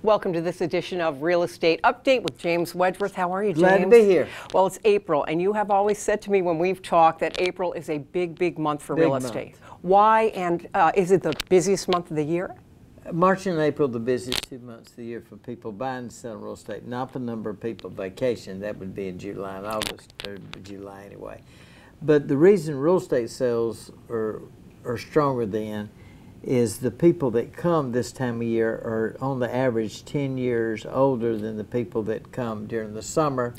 Welcome to this edition of Real Estate Update with James Wedgeworth. How are you, James? Glad to be here. Well, it's April, and you have always said to me when we've talked that April is a big month for real estate. Why, and is it the busiest month of the year? March and April, the busiest 2 months of the year for people buying and selling real estate. Not the number of people vacation. That would be in July and August, or July anyway. But the reason real estate sales are stronger then is the people that come this time of year are on the average 10 years older than the people that come during the summer.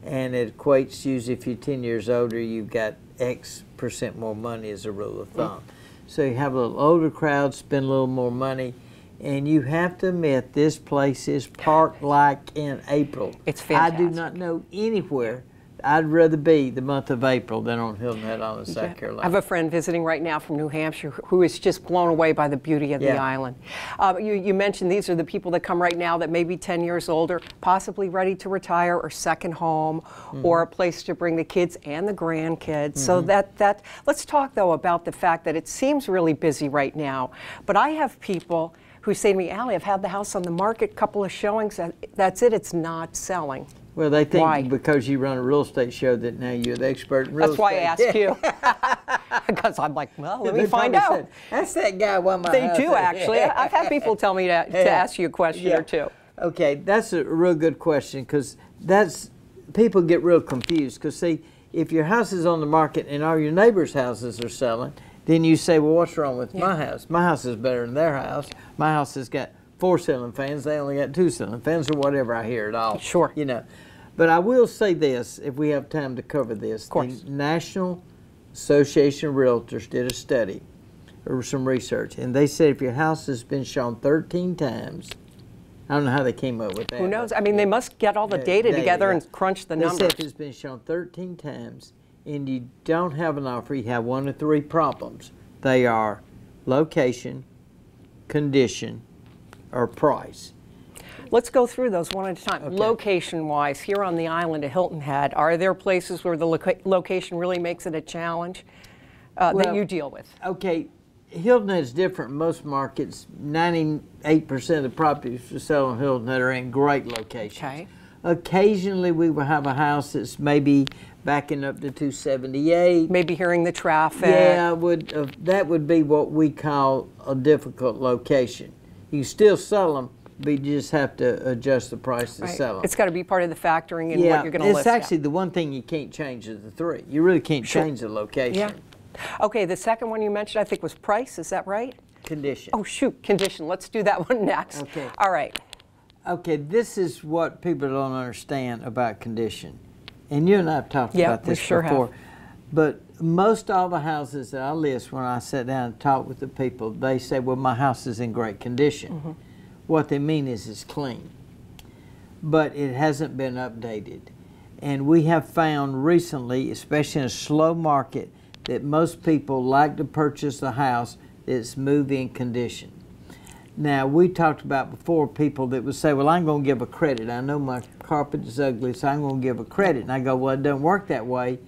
And it equates usually if you're 10 years older, you've got X percent more money as a rule of thumb. So you have a little older crowd, spend a little more money. And you have to admit, this place is parked like in April. It's fantastic. I do not know anywhere. I'd rather be the month of April than on Hilton Head Island, South Carolina. I have a friend visiting right now from New Hampshire who is just blown away by the beauty of the island. You mentioned these are the people that come right now that may be 10 years older, possibly ready to retire or second home, or a place to bring the kids and the grandkids. So let's talk though about the fact that it seems really busy right now. But I have people who say to me, Allie, I've had the house on the market, couple of showings, that's it, it's not selling. Well, they think because you run a real estate show that now you're the expert in real estate. That's why I asked you. Because I'm like, well, let me find out. Said, that's that guy won my They house. do, actually. I've had people tell me to ask you a question or two. Okay, that's a real good question, because people get real confused. Because, see, if your house is on the market and all your neighbors' houses are selling, then you say, well, what's wrong with my house? My house is better than their house. My house has got 4 ceiling fans. They only got 2 ceiling fans, or whatever I hear it all. Sure. You know. But I will say this, if we have time to cover this. Of course. The National Association of Realtors did a study, or some research, and they said if your house has been shown 13 times, I don't know how they came up with that. Who knows? I mean, they must get all the data together and crunch the numbers. They said if it's been shown 13 times and you don't have an offer, you have 1 of 3 problems. They are location, condition, or price. Let's go through those one at a time. Okay. Location-wise, here on the island of Hilton Head, are there places where the location really makes it a challenge that you deal with? Okay, Hilton Head is different. Most markets, 98% of the properties for sale on Hilton Head are in great locations. Okay. Occasionally, we will have a house that's maybe backing up to 278. Maybe hearing the traffic. Yeah, that would be what we call a difficult location. You still sell them, but you just have to adjust the price to sell them. It's got to be part of the factoring in what you're going to list. It's actually the one thing you can't change is the 3. You really can't change the location. Yeah. Okay, the second one you mentioned, I think, was price. Is that right? Condition. Oh, shoot, condition. Let's do that one next. Okay. All right. Okay, this is what people don't understand about condition. And you and I have talked about this before. But most all the houses that I list, when I sit down and talk with the people, they say, well, my house is in great condition. What they mean is it's clean. But it hasn't been updated. And we have found recently, especially in a slow market, that most people like to purchase a house that's move-in condition. Now, we talked about before people that would say, well, I'm going to give a credit. I know my carpet is ugly, so I'm going to give a credit. And I go, well, it doesn't work that way.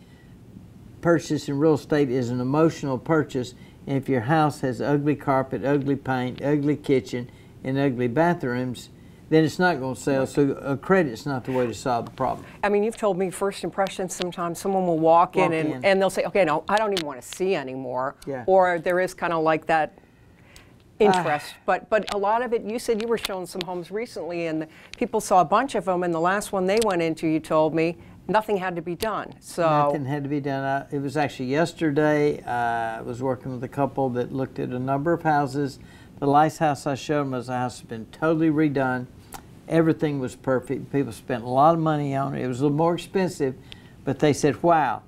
Purchasing real estate is an emotional purchase. And if your house has ugly carpet, ugly paint, ugly kitchen, and ugly bathrooms, then it's not going to sell. So a credit's not the way to solve the problem. I mean, you've told me first impressions, sometimes someone will walk in and they'll say, okay, no, I don't even want to see anymore. Yeah. Or there is kind of like that interest. But a lot of it, you said you were showing some homes recently and people saw a bunch of them, and the last one they went into, you told me, nothing had to be done. So nothing had to be done. It was actually yesterday. I was working with a couple that looked at a number of houses. The last house I showed them was a house that had been totally redone. Everything was perfect. People spent a lot of money on it. It was a little more expensive, but they said, wow,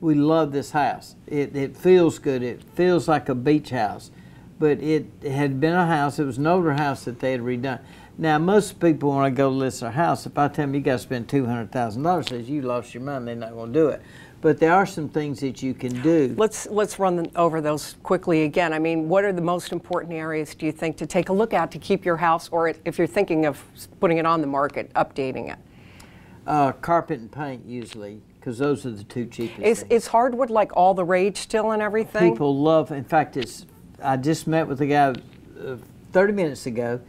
we love this house. It feels good. It feels like a beach house. But it had been a house, it was an older house that they had redone. Now, most people, when I go list their house, if I tell them you got to spend $200,000, says you lost your mind, they're not going to do it. But there are some things that you can do. Let's run over those quickly again. I mean, what are the most important areas, do you think, to take a look at to keep your house, or if you're thinking of putting it on the market, updating it? Carpet and paint, usually, because those are the 2 cheapest. Is hardwood like all the rage still and everything? People love, in fact, I just met with a guy 30 minutes ago.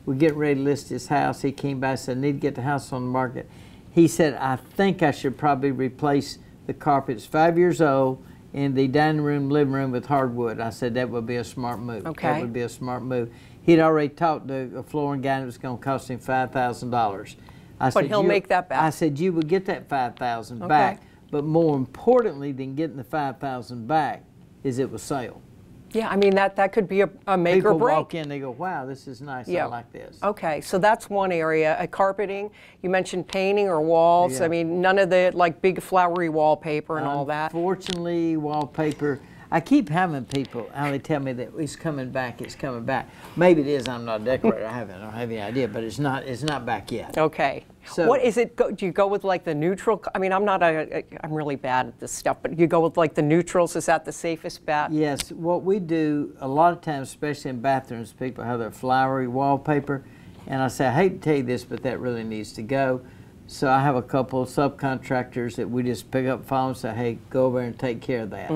we're getting ready to list his house. He came by and said, I need to get the house on the market. He said, I think I should probably replace the carpet. It's 5 years old, in the dining room, living room with hardwood. I said, that would be a smart move. Okay. That would be a smart move. He'd already talked to a flooring guy and it was going to cost him $5,000. But he'll make that back. I said, you would get that $5,000 back, but more importantly than getting the $5,000 back is it was sale. Yeah, I mean, that could be a make or break. People walk in, they go, wow, this is nice, I like this. Okay, so that's one area. Carpeting, you mentioned painting or walls. Yeah. I mean, none of the like big flowery wallpaper and all that. Unfortunately, wallpaper, I keep having people, they tell me that it's coming back, it's coming back. Maybe it is, I'm not a decorator, I don't have any idea, but it's not back yet. Okay. So what is it, do you go with like the neutral? I mean, I'm really bad at this stuff, but you go with like the neutrals, is that the safest bet? Yes, what we do, a lot of times, especially in bathrooms, people have their flowery wallpaper, and I say, I hate to tell you this, but that really needs to go. So I have a couple of subcontractors that we just pick up phones and say, hey, go over and take care of that.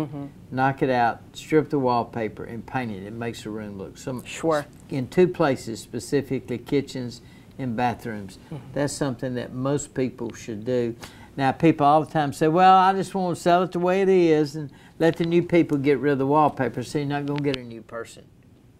Knock it out, strip the wallpaper, and paint it. It makes the room look so sure. In 2 places, specifically kitchens and bathrooms. That's something that most people should do. Now, people all the time say, well, I just want to sell it the way it is and let the new people get rid of the wallpaper. So you're not going to get a new person.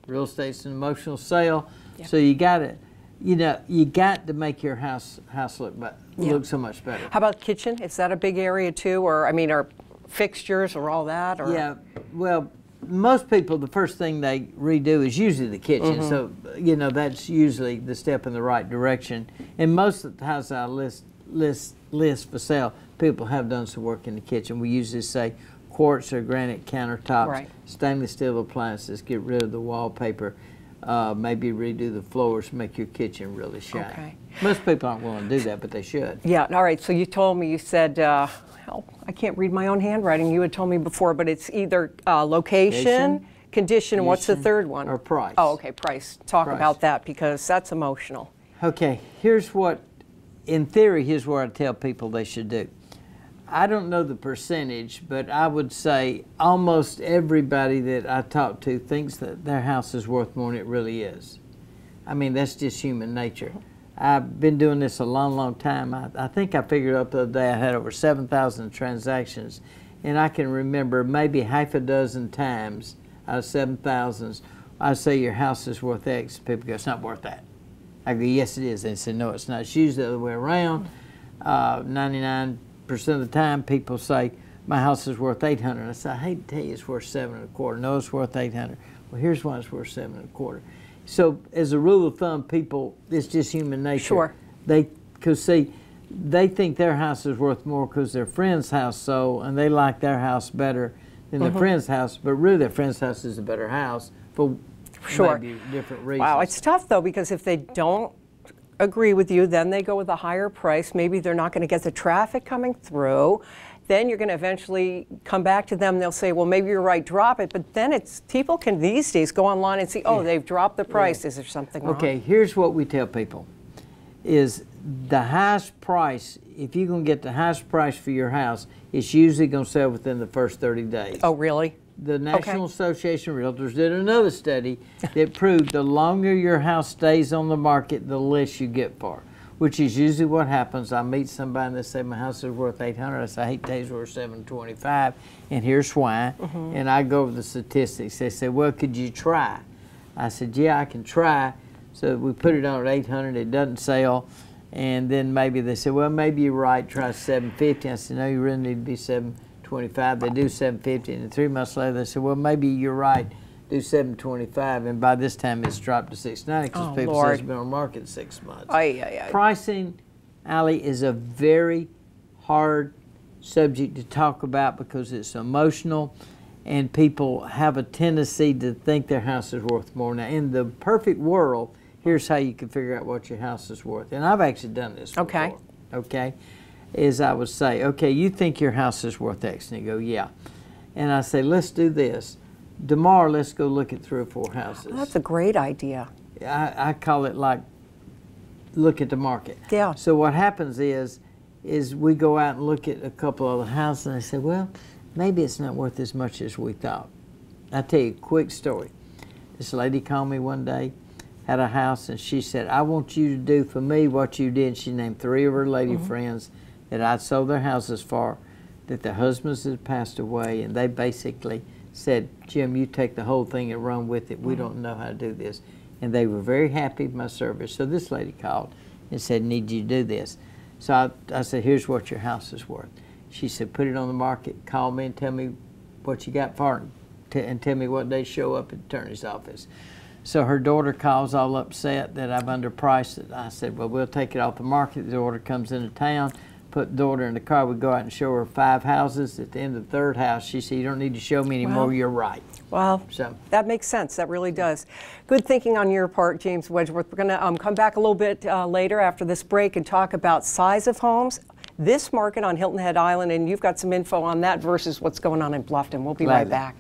Real estate's an emotional sale, so you got to, you got to make your house look so much better. How about kitchen? Is that a big area too, or I mean, are fixtures or all that? Or? Yeah, well, most people, the first thing they redo is usually the kitchen. So that's usually the step in the right direction. And most of the houses I list for sale, people have done some work in the kitchen. We usually say quartz or granite countertops, stainless steel appliances, get rid of the wallpaper. Maybe redo the floors, make your kitchen really shine. Okay. Most people aren't willing to do that, but they should. Yeah, all right, so you told me, you said, well, I can't read my own handwriting. You had told me before, but it's either location, condition, and what's the third one? Or price. Oh, okay, price. Talk about that because that's emotional. Okay, here's what, in theory, here's what I tell people they should do. I don't know the percentage, but I would say almost everybody that I talk to thinks that their house is worth more than it really is. I mean, that's just human nature. I've been doing this a long, long time. I think I figured out the other day I had over 7,000 transactions, and I can remember maybe half a dozen times out of 7,000, I say your house is worth X. People go, it's not worth that. I go, yes, it is. They say, no, it's not. It's usually the other way around. 99% of the time, people say, my house is worth $800. I say, I hate to tell you it's worth $725. No, it's worth $800. Well, here's why it's worth $725. So, as a rule of thumb, people, it's just human nature. Sure. Because see, they think their house is worth more because their friend's house sold, and they like their house better than their friend's house. But really, their friend's house is a better house for maybe different reasons. Wow, it's tough though, because if they don't agree with you, then they go with a higher price. Maybe they're not going to get the traffic coming through. Then you're going to eventually come back to them. They'll say, well, maybe you're right, drop it. But then people can these days go online and see, oh, they've dropped the price. Is there something wrong? Okay, here's what we tell people is the highest price, if you're going to get the highest price for your house, it's usually going to sell within the first 30 days. Oh, really? The National Association of Realtors did another study that proved the longer your house stays on the market, the less you get for it, which is usually what happens. I meet somebody and they say, my house is worth $800. I say, I hate to tell you, it's worth $725, and here's why. And I go over the statistics. They say, well, could you try? I said, yeah, I can try. So we put it on at $800. It doesn't sell. And then maybe they say, well, maybe you're right, try $750. I said, no, you really need to be $725. They do $750, and 3 months later they said, well, maybe you're right, do $725, and by this time it's dropped to $690 because people say it's been on the market 6 months. Pricing, Allie, is a very hard subject to talk about because it's emotional, and people have a tendency to think their house is worth more. Now, in the perfect world, here's how you can figure out what your house is worth, and I've actually done this before. Okay. Is I would say, okay, you think your house is worth X, and you go, yeah. And I say, let's do this. Tomorrow, let's go look at 3 or 4 houses. Oh, that's a great idea. I call it like, look at the market. Yeah. So what happens is we go out and look at a couple of the houses, and I say, well, maybe it's not worth as much as we thought. I'll tell you a quick story. This lady called me one day. had a house, and she said, I want you to do for me what you did. She named 3 of her lady friends that I'd sold their houses for, that their husbands had passed away, and they basically said, Jim, you take the whole thing and run with it. We don't know how to do this. And they were very happy with my service. So this lady called and said, need you to do this. So I said, here's what your house is worth. She said, put it on the market, call me and tell me what you got for it, and tell me what day show up at the attorney's office. So her daughter calls all upset that I've underpriced it. I said, well, we'll take it off the market. The daughter comes into town, put the daughter in the car. We go out and show her 5 houses. At the end of the 3rd house, she said, you don't need to show me anymore. You're right. Well, so that makes sense. That really does. Good thinking on your part, James Wedgeworth. We're going to come back a little bit later after this break and talk about size of homes, this market on Hilton Head Island, and you've got some info on that versus what's going on in Bluffton. We'll be right back.